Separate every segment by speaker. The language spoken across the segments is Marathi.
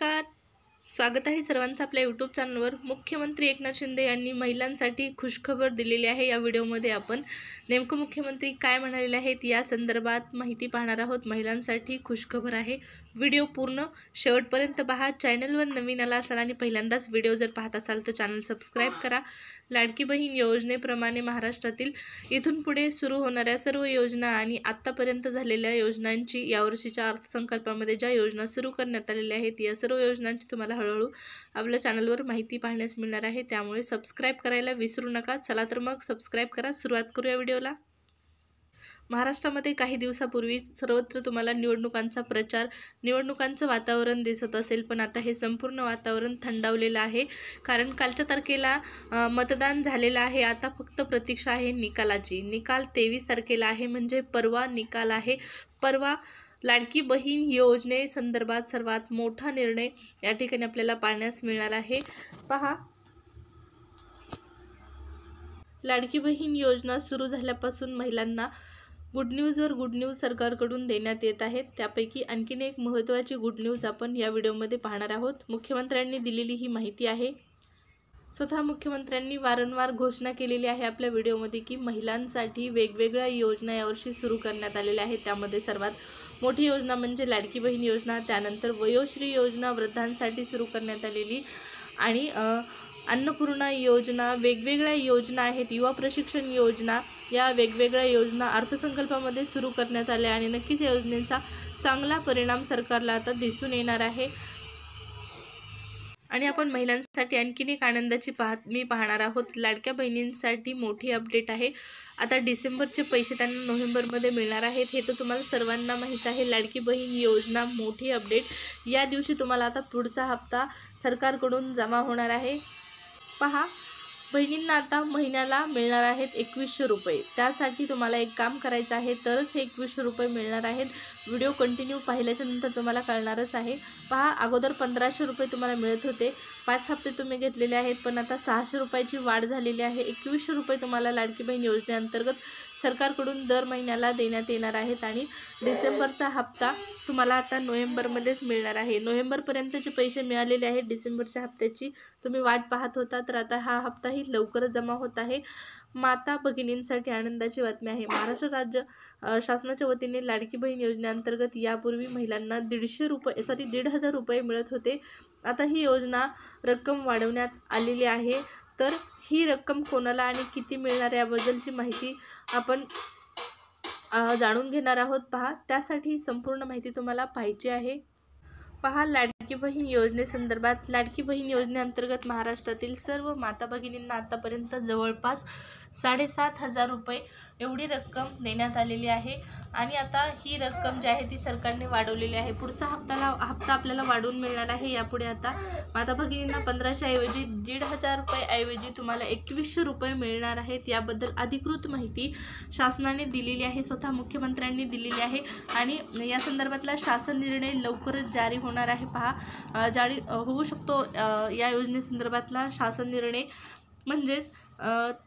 Speaker 1: नमस्कार, स्वागत आहे सर्वांचं आपल्या यूट्यूब चॅनलवर। मुख्यमंत्री एकनाथ शिंदे यांनी महिलांसाठी खुशखबर दिलेली आहे। या व्हिडिओमध्ये आपण नेमकं मुख्यमंत्री काय म्हणालेले आहेत या संदर्भात माहिती पाहणार आहोत। महिलांसाठी खुशखबर आहे। व्हिडिओ पूर्ण शेवटपर्यंत पहा। चॅनलवर नवीन आला असाल आणि पहिल्यांदाच व्हिडिओ जर पाहत असाल तर चॅनल सबस्क्राइब करा। लाडकी बहीण योजनेप्रमाणे महाराष्ट्रातील इथून पुढे सुरू होणाऱ्या सर्व योजना आणि आतापर्यंत झालेल्या योजनांची यावर्षीच्या अर्थसंकल्पामध्ये ज्या योजना सुरू करण्यात आलेल्या आहेत या सर्व योजनांची तुम्हाला हळूहळू आपल्या चॅनलवर माहिती पाहण्यास मिळणार आहे। त्यामुळे सबस्क्राइब करायला विसरू नका। चला तर मग सबस्क्राइब करा। सुरुवात करूया व्हिडिओला। महाराष्ट्रामध्ये काही दिवसापूर्वी सर्वत्र तुम्हाला निवडणुकांचा प्रचार, निवडणुकांचं वातावरण दिसत असेल, पण आता हे संपूर्ण वातावरण थंडावलेलं आहे। कारण कालच्या तारखेला मतदान झालेलं आहे। आता फक्त प्रतीक्षा आहे निकालाची। निकाल 23 तारखेला आहे, म्हणजे परवा निकाल आहे। परवा लाडकी बहीण योजनेसंदर्भात सर्वात मोठा निर्णय या ठिकाणी आपल्याला पाहण्यास मिळणार आहे। पहा, लाडकी बहीण योजना सुरू झाल्यापासून महिलांना गुड न्यूजवर गुड न्यूज सरकारकडून देण्यात येत आहेत। त्यापैकी आणखीन एक महत्त्वाची गुड न्यूज आपण या व्हिडिओमध्ये पाहणार आहोत। मुख्यमंत्र्यांनी दिलेली ही माहिती आहे। स्वतः मुख्यमंत्र्यांनी वारंवार घोषणा केलेली आहे आपल्या व्हिडिओमध्ये की महिलांसाठी वेगवेगळ्या योजना यावर्षी सुरू करण्यात आलेल्या आहेत। त्यामध्ये सर्वात मोठी योजना म्हणजे लाडकी बहीण योजना, त्यानंतर वयोश्री योजना वृद्धांसाठी सुरू करण्यात आलेली, आणि अन्नपूर्णा योजना, वेगवेगळ्या योजना आहेत। युवा प्रशिक्षण योजना, या वेगवेगळ्या योजना अर्थसंकल्पामध्ये सुरू करण्यात आल्या आणि नक्कीच या योजनेचा चांगला परिणाम सरकारला आता दिसून येणार आहे। आणि आपण महिलांसाठी आणखीन एक आनंदाची बातमी पाहणार आहोत। लाडक्या बहिणींसाठी मोठी अपडेट आहे। आता डिसेंबरचे पैसे त्यांना नोव्हेंबरमध्ये मिळणार आहेत, हे तर तुम्हाला सर्वांना माहीत आहे। लाडकी बहीण योजना मोठी अपडेट, या दिवशी तुम्हाला आता पुढचा हप्ता सरकारकडून जमा होणार आहे। पहा, बहिणींना आता महिन्याला मिळणार आहेत 2100 रुपये। त्यासाठी तुम्हाला एक काम करायचं आहे, तरच हे 2100 रुपये मिळणार आहेत। व्हिडिओ कंटिन्यू पाहिल्याच्या नंतर तुम्हाला कळणारच आहे। पहा, अगोदर 1500 रुपये तुम्हाला मिळत होते, 5 हप्ते तुम्ही घेतलेले आहेत, पण आता 600 रुपयाची वाढ झालेली आहे। 2100 रुपये तुम्हाला लाडकी बहीण योजनेअंतर्गत सरकारकडून दर महिन्याला देण्यात येणार आहेत, आणि डिसेंबरचा हप्ता तुम्हाला आता नोव्हेंबरमध्येच मिळणार आहे। नोव्हेंबरपर्यंतचे पैसे मिळालेले आहेत, डिसेंबरच्या हप्त्याची तुम्ही वाट पाहत होता, तर आता हा हप्ताही लवकरच जमा होत आहे। माता भगिनींसाठी आनंदाची बातमी आहे। महाराष्ट्र राज्य शासनाच्या वतीने लाडकी बहीण योजनेअंतर्गत यापूर्वी महिलांना 1,500 रुपये मिळत होते। आता ही योजना रक्कम वाढवण्यात आलेली आहे। तर ही रक्कम कोणाला आणि किती मिळणार याबद्दलची माहिती आपण जाणून घेणार आहोत। पहा, त्यासाठी संपूर्ण माहिती तुम्हाला पाहिजे आहे। पहा, लाडकी बहीण योजनेसंदर्भात, लाडकी बहीण योजनेअंतर्गत महाराष्ट्रातील सर्व माता भगिनींना आतापर्यंत जवळपास 7,500 रुपये एवढी रक्कम देण्यात आलेली आहे। आणि आता ही रक्कम जी आहे ती सरकारने वाढवलेली आहे। पुढचा हप्ता आपल्याला वाढवून मिळणार आहे। यापुढे आता माता भगिनींना 1500 ऐवजी 1,500 रुपये ऐवजी तुम्हाला 2100 रुपये मिळणार आहेत। याबद्दल अधिकृत माहिती शासनाने दिलेली आहे, स्वतः मुख्यमंत्र्यांनी दिलेली आहे, आणि या संदर्भातला शासन निर्णय लवकरच जारी होणार आहे। पहा, जारी होऊ शकतो या योजनेसंदर्भातला शासन निर्णय, म्हणजेच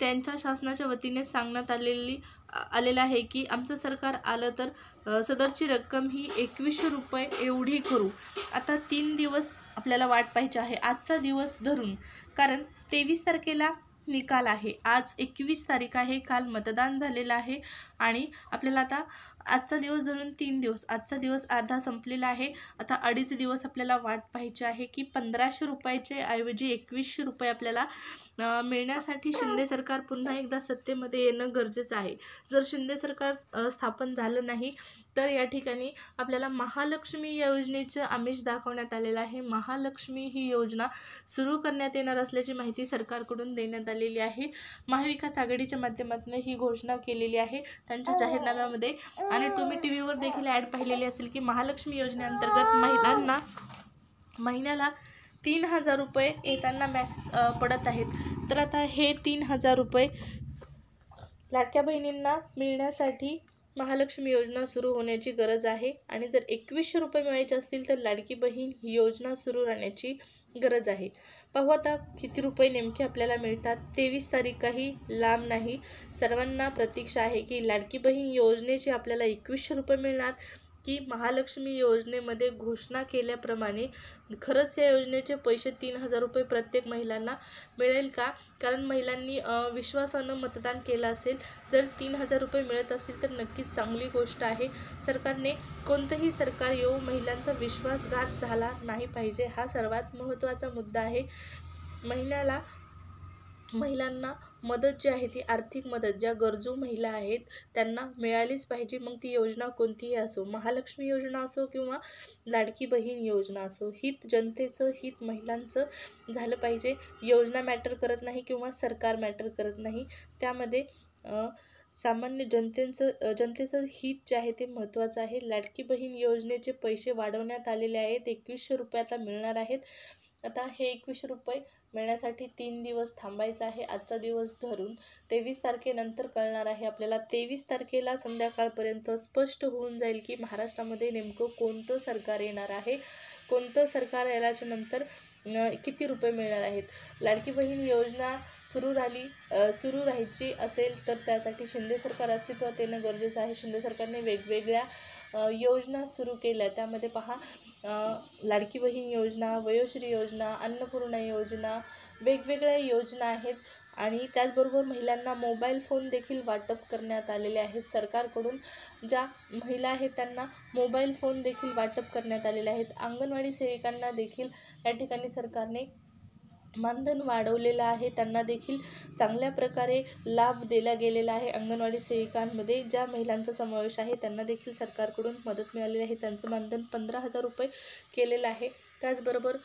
Speaker 1: त्यांच्या शासनाच्या वतीने सांगण्यात आलेलं आहे की आमचं सरकार आलं तर सदरची रक्कम ही 2100 रुपये एवढी करू। आता 3 दिवस आपल्याला वाट पाहायची आहे, आजचा दिवस धरून, कारण 23 तारखेला निकाल आहे, आज 21 तारीख आहे, काल मतदान झालेलं आहे, आणि आपल्याला आता आजचा दिवस धरून 3 दिवस, आजचा दिवस अर्धा संपलेला आहे। आता 2.5 दिवस आपल्याला वाट पाहायची आहे की 1500 रुपयाचे ऐवजी 2100 रुपये आपल्याला मिळण्यासाठी शिंदे सरकार पुन्हा एकदा सत्तेमध्ये येणं गरजेचं आहे। जर शिंदे सरकार स्थापन झालं नाही तर या ठिकाणी आपल्याला महालक्ष्मी योजनेचं आमिष दाखवण्यात आलेलं आहे। महालक्ष्मी ही योजना सुरू करण्यात येणार असल्याची माहिती सरकारकडून देण्यात आलेली आहे। महाविकास आघाडीच्या माध्यमातून ही घोषणा केलेली आहे त्यांच्या जाहीरनाम्यामध्ये, आणि तुम्ही टीव्हीवर देखील ॲड पाहिलेली असेल की महालक्ष्मी योजनेअंतर्गत महिलांना महिन्याला 3,000 रुपये येताना मेसेज पडत आहेत। तर आता हे 3,000 रुपये लाडक्या बहिणींना मिळण्यासाठी महालक्ष्मी योजना सुरू होण्याची गरज आहे, आणि जर 2100 रुपये मिळायचे असतील तर लाडकी बहीण ही योजना सुरू राहण्याची गरज आहे। पाहू आता किती रुपये नेमके आपल्याला मिळतात। 23 तारीख काही लांब नाही। सर्वांना प्रतीक्षा आहे की लाडकी बहीण योजनेचे आपल्याला 2100 रुपये मिळणार की महालक्ष्मी योजनेमध्ये घोषणा केल्याप्रमाणे खरंच या योजनेचे पैसे 3,000 रुपये प्रत्येक महिलांना मिळेल का? कारण महिलांनी विश्वासानं मतदान केलं असेल. जर 3,000 रुपये मिळत असतील तर नक्कीच चांगली गोष्ट आहे. सरकारने कोणतंही सरकार येऊ महिलांचा विश्वासघात झाला नाही पाहिजे, हा सर्वात महत्त्वाचा मुद्दा आहे. महिलांना मदत जी आहे ती आर्थिक मदत ज्या गरजू महिला आहेत त्यांना मिळालीच पाहिजे. मग ती योजना कोणतीही असो, महालक्ष्मी योजना असो किंवा लाडकी बहीण योजना असो, हित जनतेचं, हित महिलांचं झालं पाहिजे. योजना मॅटर करत नाही किंवा सरकार मॅटर करत नाही, त्यामध्ये सामान्य जनतेचं हित जे आहे ते महत्त्वाचं आहे. लाडकी बहीण योजनेचे पैसे वाढवण्यात आलेले आहेत, 2100 रुपये आता मिळणार आहेत. आता हे 2100 रुपये मिळण्यासाठी 3 दिवस थांबायचं आहे. आजचा दिवस धरून 23 तारखेनंतर कळणार आहे आपल्याला. 23 तारखेला संध्याकाळपर्यंत स्पष्ट होऊन जाईल की महाराष्ट्रामध्ये नेमकं कोणतं सरकार येणार आहे, कोणतं सरकार आल्याच्या नंतर किती रुपये मिळणार आहेत. लाडकी बहीण योजना सुरू राहायची असेल तर त्यासाठी शिंदे सरकार अस्तित्वात येणं गरजेचं आहे. शिंदे सरकारने वेगवेगळ्या योजना सुरू केल्या, त्यामध्ये पहा लाडकी बहीण योजना, वयोश्री योजना, अन्नपूर्णा योजना, वेगवेगळ्या योजना आहेत. आणि त्याचबरोबर महिलांना मोबाईल फोन देखील वाटप करण्यात आलेले आहेत. सरकारकडून ज्या महिला आहेत त्यांना मोबाईल फोन देखील वाटप करण्यात आलेले आहेत. अंगणवाडी सेविकांना देखील या ठिकाणी सरकारने मानधन वाढवलेलं आहे, त्यांना देखील चांगल्या प्रकारे लाभ दिला गेलेला आहे. अंगणवाडी सेविकांमध्ये ज्या महिलांचा समावेश आहे त्यांना देखील सरकारकडून मदत मिळालेली आहे. त्यांचं मानधन 15,000 रुपये केलेलं आहे. त्याचबरोबर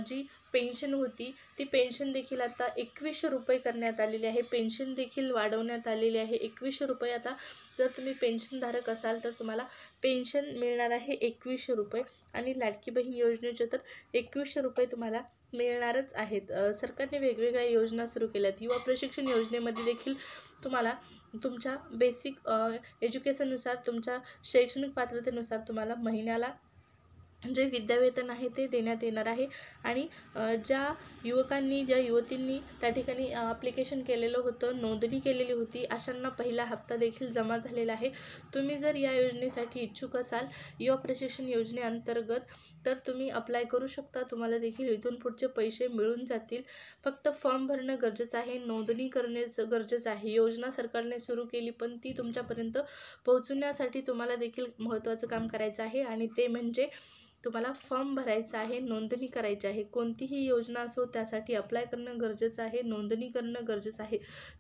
Speaker 1: जी पेन्शन होती ती पेन्शन देखील आता 2100 रुपये करण्यात आलेली आहे. पेन्शन देखील वाढवण्यात आलेली आहे. 2100 रुपये आता जर तुम्ही पेन्शनधारक असाल तर तुम्हाला पेन्शन मिळणार आहे 2100 रुपये. आणि लाडकी बहीण योजनेचे तर 2100 रुपये तुम्हाला मिळणारच आहेत. सरकारने वेगवेगळ्या योजना सुरू केल्यात. युवा प्रशिक्षण योजनेमध्ये देखील तुम्हाला तुमच्या बेसिक एज्युकेशननुसार, तुमच्या शैक्षणिक पात्रतेनुसार तुम्हाला महिन्याला जे विद्यावेतन आहे ते देण्यात येणार आहे. आणि ज्या युवतींनी त्या ठिकाणी ॲप्लिकेशन केलेलं होतं, नोंदणी केलेली होती, अशांना पहिला हप्ता देखील जमा झालेला आहे. तुम्ही जर या योजनेसाठी इच्छुक असाल युवा प्रशिक्षण योजनेअंतर्गत तर तुम्ही अप्लाय करू शकता. तुम्हाला देखील इथून पुढचे पैसे मिळून जातील. फक्त फॉर्म भरणं गरजेचं आहे, नोंदणी करणं गरजेचं आहे. योजना सरकारने सुरू केली पण ती तुमच्यापर्यंत पोहोचवण्यासाठी तुम्हाला देखील महत्त्वाचं काम करायचं आहे. आणि ते म्हणजे तुम्हाला फॉर्म भरायचा आहे, नोंदणी करायची आहे. कोणतीही योजना असो त्यासाठी अप्लाय करणं गरजेचं आहे, नोंदणी करणं गरजेचं आहे,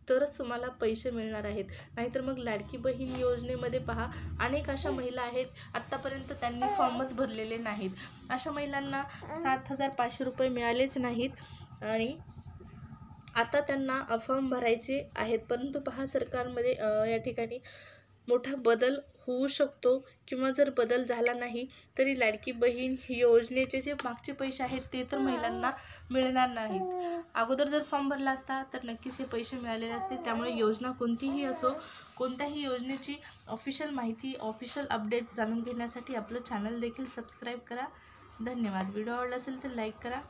Speaker 1: तरच तुम्हाला पैसे मिळणार आहेत. नाहीतर मग लाडकी बहीण योजनेमध्ये पहा अनेक अशा महिला आहेत आत्तापर्यंत त्यांनी फॉर्मच भरलेले नाहीत. अशा महिलांना 7,500 रुपये मिळालेच नाहीत आणि आता त्यांना फॉर्म भरायचे आहेत. परंतु पहा सरकारमध्ये या ठिकाणी मोठा बदल होऊ शकतो किंवा जर बदल झाला नाही तरी लाडकी बहीण योजनेचे जे मागचे पैसे आहेत ते तर महिलांना मिळणार नाहीत. अगोदर जर फॉर्म भरला असता तर नक्कीच हे पैसे मिळालेले असते. त्यामुळे योजना कोणतीही असो, कोणत्याही योजनेची ऑफिशियल माहिती, ऑफिशियल अपडेट जाणून घेण्यासाठी आपलं चॅनल देखील सबस्क्राईब करा. धन्यवाद. व्हिडिओ आवडला असेल तर लाईक करा.